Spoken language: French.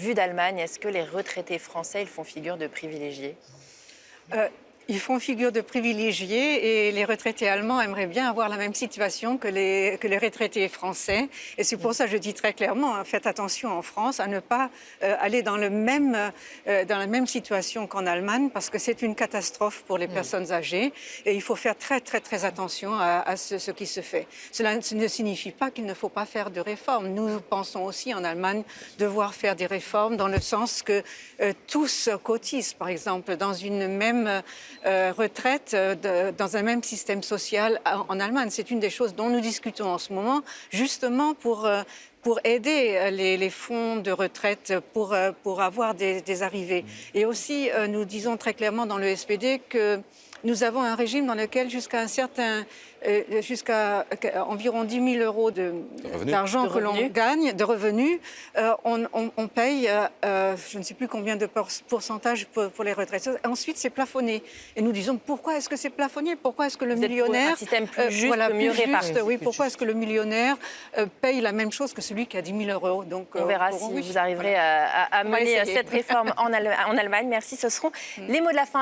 Vue d'Allemagne, est-ce que les retraités français ils font figure de privilégiés? Ils font figure de privilégiés et les retraités allemands aimeraient bien avoir la même situation que les retraités français. Et c'est pour ça que je dis très clairement, hein, faites attention en France à ne pas aller dans la même situation qu'en Allemagne, parce que c'est une catastrophe pour les personnes âgées. Et il faut faire très, très, très attention à ce qui se fait. Cela ne signifie pas qu'il ne faut pas faire de réformes. Nous pensons aussi en Allemagne devoir faire des réformes dans le sens que tous cotisent, par exemple, dans une même retraite, dans un même système social en Allemagne. C'est une des choses dont nous discutons en ce moment, justement pour aider les fonds de retraite, pour avoir des arrivées. Et aussi, nous disons très clairement dans le SPD que nous avons un régime dans lequel jusqu'à environ 10 000 euros d'argent que l'on gagne, de revenus, on paye, je ne sais plus combien de pourcentage pour les retraites. Ensuite, c'est plafonné. Et nous disons, pourquoi est-ce que c'est plafonné? Pourquoi est-ce que le millionnaire... un système plus juste, mieux réparti. Oui, pourquoi est-ce que le millionnaire paye la même chose que celui qui a 10 000 euros? Donc, on verra si vous arriverez à mener cette réforme en Allemagne. Merci, ce seront les mots de la fin.